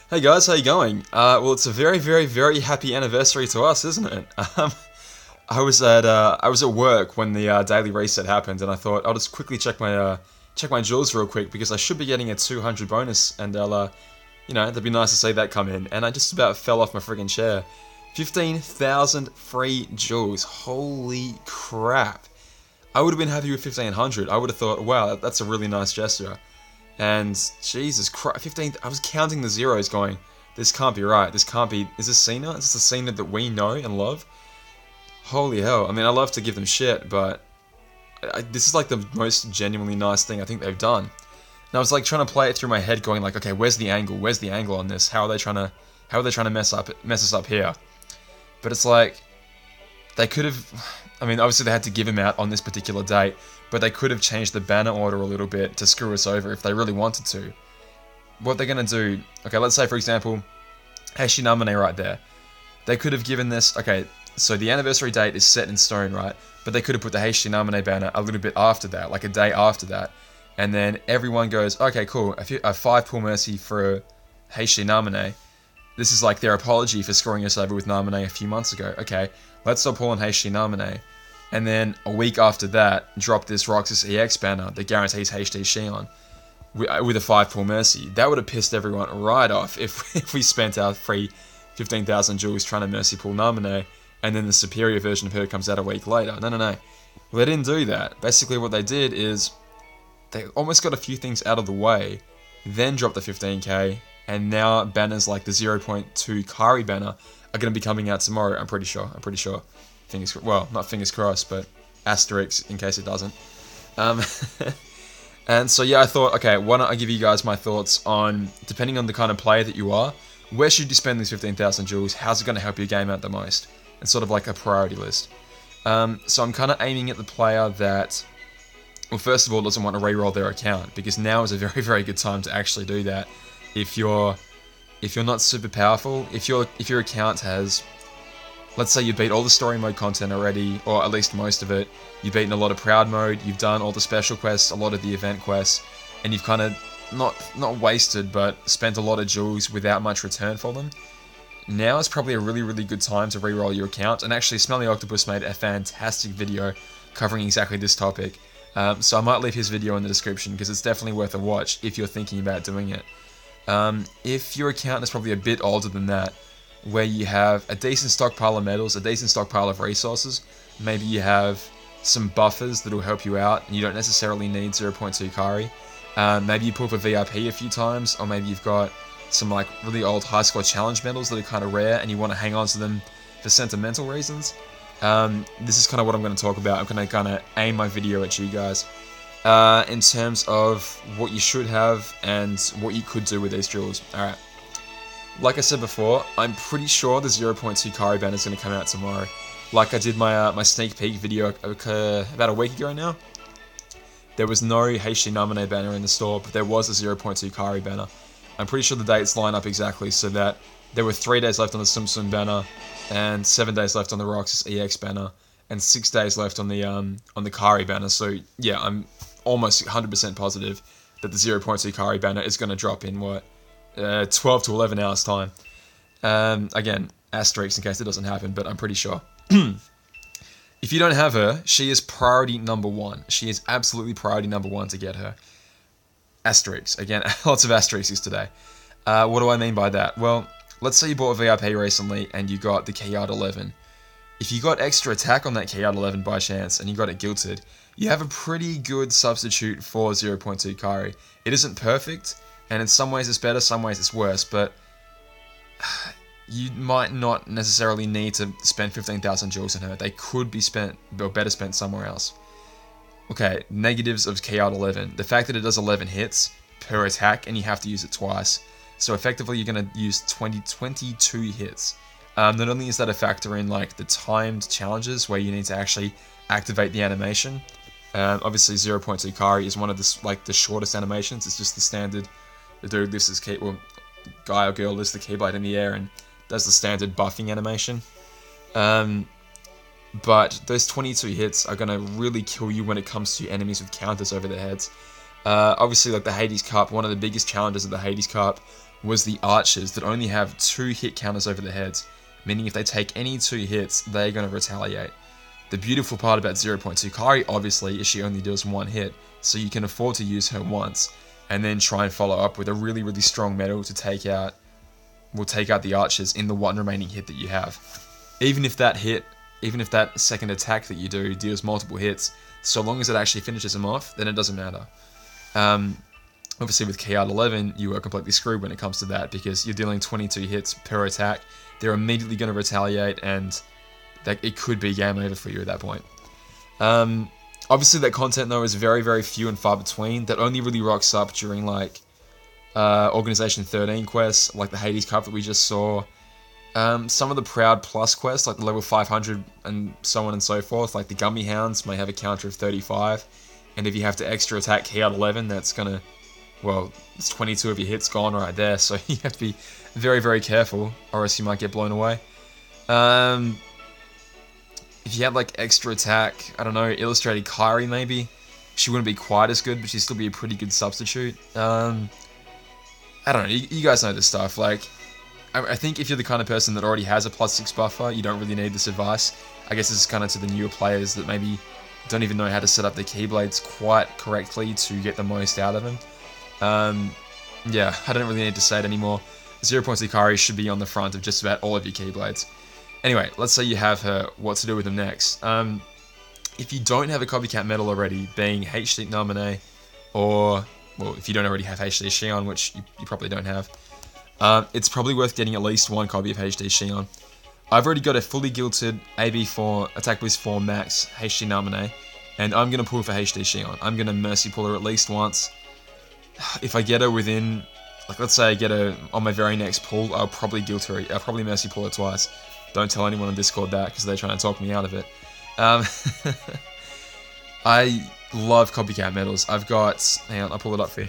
Hey guys, how you going? Well, it's a very, very, very happy anniversary to us, isn't it? I was at work when the daily reset happened, and I thought I'll just quickly check my jewels real quick because I should be getting a 200 bonus, and that'd be nice to see that come in. And I just about fell off my friggin' chair. 15,000 free jewels. Holy crap! I would have been happy with 1,500. I would have thought, wow, that's a really nice gesture. And Jesus Christ, 15. I was counting the zeros, going, this can't be right. This can't be. Is this Cena? Is this the Cena that we know and love? Holy hell! I mean, I love to give them shit, but this is like the most genuinely nice thing I think they've done. And I was like trying to play it through my head, going like, okay, where's the angle? Where's the angle on this? How are they trying to mess us up here? But it's like they could have. I mean, obviously they had to give him out on this particular date, but they could have changed the banner order a little bit to screw us over if they really wanted to. What they're going to do... Okay, let's say, for example, Hashinamane right there. They could have given this... Okay, so the anniversary date is set in stone, right? But they could have put the Hashinamane banner a little bit after that, like a day after that. And then everyone goes, okay, cool, a 5 pull mercy for Hashinamane. This is like their apology for scoring us over with Namine a few months ago. Okay, let's stop pulling HD Namine. And then a week after that, drop this Roxas EX banner that guarantees HD Shion with a 5 pull Mercy. That would have pissed everyone right off if we spent our free 15,000 jewels trying to Mercy pull Namine, and then the superior version of her comes out a week later. No. Well, they didn't do that. Basically what they did is they almost got a few things out of the way, then dropped the 15k, and now banners like the 0.2 Kari banner are going to be coming out tomorrow, I'm pretty sure. Well, not fingers crossed, but asterisk in case it doesn't. And so yeah, I thought, okay, why don't I give you guys my thoughts on, depending on the kind of player that you are, where should you spend these 15,000 jewels, how's it going to help your game out the most? It's sort of like a priority list. So I'm kind of aiming at the player that, well, first of all, doesn't want to reroll their account, because now is a very, very good time to actually do that. If you're not super powerful, if your account has, let's say you beat all the story mode content already, or at least most of it, you've beaten a lot of proud mode, you've done all the special quests, a lot of the event quests, and you've kind of not wasted, but spent a lot of jewels without much return for them. Now is probably a really, really good time to reroll your account, and actually Smelly Octopus made a fantastic video covering exactly this topic. So I might leave his video in the description, because it's definitely worth a watch if you're thinking about doing it. If your account is probably a bit older than that, where you have a decent stockpile of medals, a decent stockpile of resources, maybe you have some buffers that will help you out, and you don't necessarily need 0.2 Kari. Maybe you pull for VIP a few times, or maybe you've got some like really old high score challenge medals that are kind of rare, and you want to hang on to them for sentimental reasons. This is kind of what I'm going to talk about. I'm going to kind of aim my video at you guys. In terms of what you should have and what you could do with these jewels. Alright. Like I said before, I'm pretty sure the 0.2 Kari banner is going to come out tomorrow. Like I did my sneak peek video about a week ago now. There was no Heishi Namine banner in the store, but there was a 0.2 Kari banner. I'm pretty sure the dates line up exactly so that there were 3 days left on the Sumsum banner, and 7 days left on the Roxas EX banner, and 6 days left on the Kari banner. So yeah, I'm almost 100% positive that the 0.2 Kari banner is going to drop in, 12 to 11 hours time. Again, asterisk in case it doesn't happen, but I'm pretty sure. If you don't have her, she is priority number 1. She is absolutely priority number 1 to get her. Asterisk. Again, lots of asterisks today. What do I mean by that? Well, let's say you bought a VIP recently and you got the Keyard 11. If you got extra attack on that Keyard 11 by chance and you got it guilted, you have a pretty good substitute for 0.2 Kari. It isn't perfect, and in some ways it's better, some ways it's worse, but you might not necessarily need to spend 15,000 jewels on her. They could be spent, or better spent somewhere else. Okay, negatives of Keyard 11. The fact that it does 11 hits per attack, and you have to use it twice. So effectively you're going to use 22 hits. Not only is that a factor in like the timed challenges where you need to actually activate the animation. Obviously 0.2 Kari is one of the shortest animations. It's just the standard. The dude lifts his guy or girl lifts the keyblade in the air and does the standard buffing animation. But those 22 hits are going to really kill you when it comes to enemies with counters over their heads. Obviously, like the Hades Cup, one of the biggest challenges of the Hades Cup was the archers that only have 2 hit counters over their heads, meaning if they take any 2 hits, they're going to retaliate. The beautiful part about 0.2 Kari, obviously, is she only does 1 hit, so you can afford to use her once, and then try and follow up with a really, really strong medal to take out the archers in the 1 remaining hit that you have. Even if that second attack that you do deals multiple hits, so long as it actually finishes them off, then it doesn't matter. Obviously with Kiad 11, you are completely screwed when it comes to that, because you're dealing 22 hits per attack. They're immediately going to retaliate, and it could be game over for you at that point. Obviously that content though is very, very few and far between. That only really rocks up during like Organization 13 quests, like the Hades Cup that we just saw. Some of the Proud Plus quests, like the level 500 and so on and so forth, like the Gummy Hounds may have a counter of 35. And if you have to extra attack Kiad 11, that's gonna, well, it's 22 of your hits gone right there, so you have to be very, very careful, or else you might get blown away. If you had like extra attack, I don't know, Illustrated Kyrie maybe, she wouldn't be quite as good, but she'd still be a pretty good substitute. I don't know, you guys know this stuff. Like, I think if you're the kind of person that already has a +6 buffer, you don't really need this advice. I guess this is kind of to the newer players that maybe don't even know how to set up their Keyblades quite correctly to get the most out of them. Yeah, I don't really need to say it anymore. 0.2 Kari should be on the front of just about all of your Keyblades. Anyway, let's say you have her, what to do with them next. If you don't have a copycat medal already, being HD Namine, or, well, if you don't already have HD Shion, which you probably don't have, it's probably worth getting at least 1 copy of HD Shion. I've already got a fully gilted AB4 Attack Boost 4 Max HD Namine, and I'm going to pull for HD Shion. I'm going to Mercy pull her at least once. If I get her within, like let's say I get her on my very next pull, I'll probably gilt her, I'll probably Mercy pull her twice. Don't tell anyone on Discord that, because they're trying to talk me out of it. I love copycat medals. I've got, hang on, I'll pull it up for you.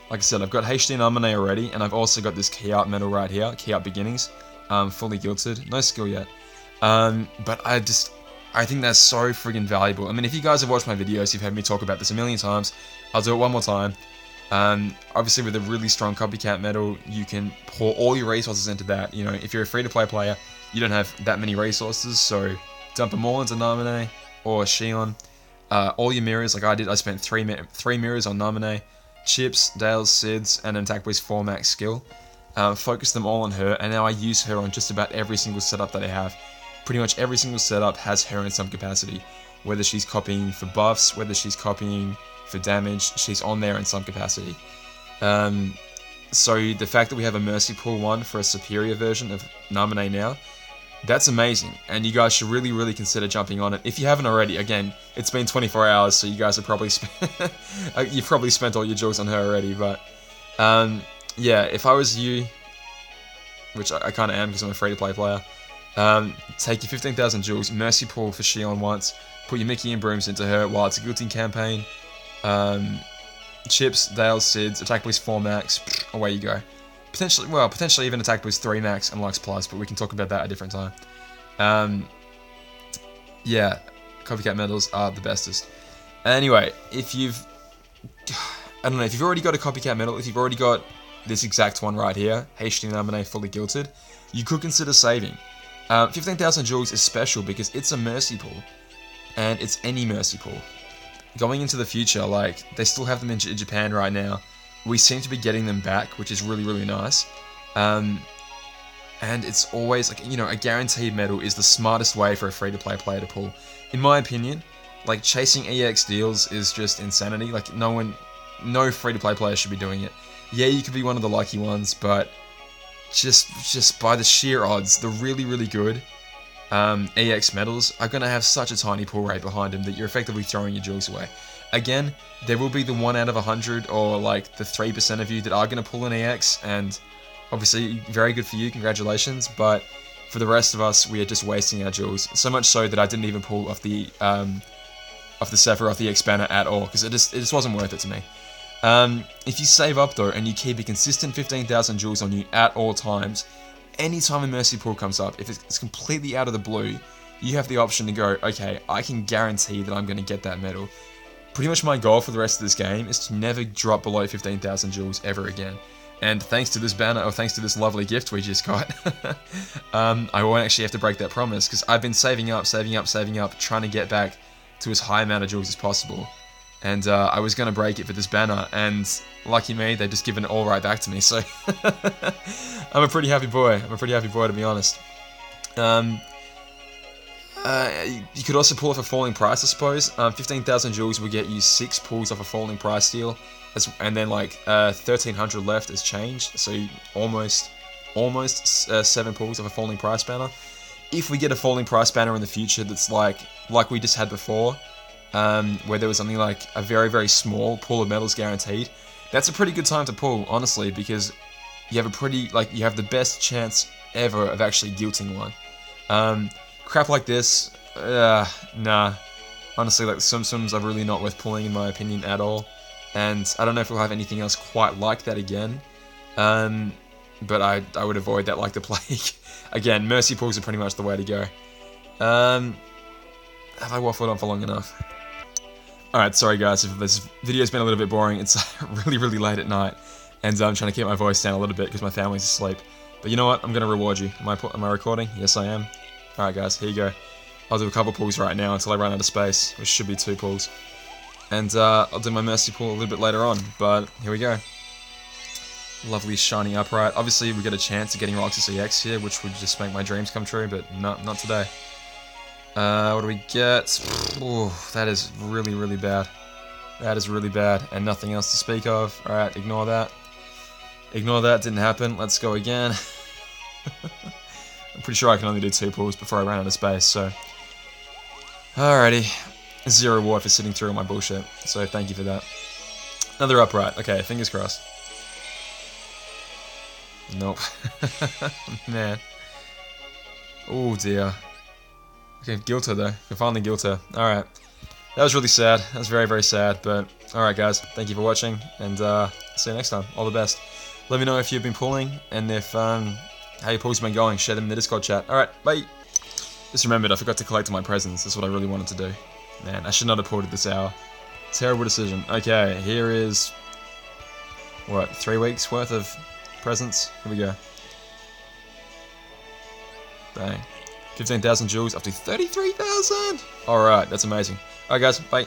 Like I said, I've got HD Namine already, and I've also got this Key Art medal right here, Key Art Beginnings, fully gilted, no skill yet. But I think that's so friggin' valuable. I mean, if you guys have watched my videos, you've heard me talk about this a million times. I'll do it one more time. Obviously, with a really strong copycat medal, you can pour all your resources into that. You know, if you're a free-to-play player, you don't have that many resources, so dump them all into Namine or Shion. All your mirrors, like I did, I spent three mirrors on Namine, Chips, Dale's, Sid's, and an Attack Boost 4 Max skill. Focus them all on her, and now I use her on just about every single setup that I have. Pretty much every single setup has her in some capacity. Whether she's copying for buffs, whether she's copying for damage, she's on there in some capacity. So the fact that we have a Mercy Pool 1 for a superior version of Namine now, that's amazing, and you guys should really, really consider jumping on it. If you haven't already, again, it's been 24 hours, so you guys have probably you've probably spent all your jewels on her already, but yeah, if I was you, which I kind of am because I'm a free-to-play player, take your 15,000 jewels, Mercy Pool for Shion once, put your Mickey and Brooms into her while it's a guilting campaign, Chips, Dale's, Sid's, Attack Boost 4 Max, away you go. Potentially even Attack Boost 3 Max and Lux Plus, but we can talk about that at a different time. Yeah, copycat medals are the bestest. Anyway, if you've, I don't know, if you've already got a copycat medal, if you've already got this exact one right here, HD Namine fully gilted, you could consider saving. 15,000 jewels is special because it's a Mercy Pool, and it's any Mercy Pool. Going into the future, like, they still have them in Japan right now. We seem to be getting them back, which is really, really nice. And it's always, like, you know, a guaranteed medal is the smartest way for a free-to-play player to pull. In my opinion, like, chasing EX deals is just insanity. Like, no free-to-play player should be doing it. Yeah, you could be one of the lucky ones, but just by the sheer odds, the really, really good EX medals are going to have such a tiny pull rate behind them that you're effectively throwing your jewels away. Again, there will be the 1 out of 100 or like the 3% of you that are going to pull an EX, and obviously very good for you, congratulations, but for the rest of us, we are just wasting our jewels. So much so that I didn't even pull off the Sephiroth EX banner at all, because it just wasn't worth it to me. If you save up though, and you keep a consistent 15,000 jewels on you at all times, anytime a Mercy Pool comes up, if it's completely out of the blue, you have the option to go, okay, I can guarantee that I'm going to get that medal. pretty much my goal for the rest of this game is to never drop below 15,000 jewels ever again. And thanks to this banner, or thanks to this lovely gift we just got, I won't actually have to break that promise, because I've been saving up, trying to get back to as high amount of jewels as possible. And I was going to break it for this banner, and lucky me, they've just given it all right back to me, so I'm a pretty happy boy. To be honest. You could also pull off a falling price, I suppose. 15,000 jewels will get you 6 pulls off a falling price deal, and then like 1,300 left is changed, so almost 7 pulls of a falling price banner. If we get a falling price banner in the future that's like we just had before, where there was only like a very, very small pool of medals guaranteed, that's a pretty good time to pull, honestly, because you have you have the best chance ever of actually guilting one. Crap like this, nah. Honestly, like the Sums are really not worth pulling in my opinion at all, and I don't know if we'll have anything else quite like that again. But I would avoid that like the plague. Again, mercy pulls are pretty much the way to go. Have I waffled on for long enough? Alright, sorry guys if this video's been a little bit boring. It's really, really late at night, and I'm trying to keep my voice down a little bit because my family's asleep. But you know what? I'm going to reward you. Am I recording? Yes, I am. Alright guys, here you go. I'll do a couple pulls right now until I run out of space, which should be 2 pulls. And I'll do my mercy pull a little bit later on, but here we go. Lovely shiny upright. Obviously we get a chance of getting Roxas EX here, which would just make my dreams come true, but not today. What do we get? Ooh, that is really, really bad. That is really bad, and nothing else to speak of. Alright, ignore that. Ignore that, didn't happen. Let's go again. I'm pretty sure I can only do 2 pulls before I run out of space, so... Alrighty. 0 reward for sitting through all my bullshit, so thank you for that. Another upright. Okay, fingers crossed. Nope. Man. Oh dear. Okay, guilt her though. We finally guilt her. Alright. That was really sad. That was very, very sad, but... Alright guys, thank you for watching, and see you next time. All the best. Let me know if you've been pulling, and if how your pulls been going. Share them in the Discord chat. Alright, bye! Just remembered, I forgot to collect my presents. That's what I really wanted to do. Man, I should not have pulled at this hour. Terrible decision. Okay, here is... what, 3 weeks worth of presents? Here we go. Bang. 15,000 jewels up to 33,000! Alright, that's amazing. Alright guys, bye.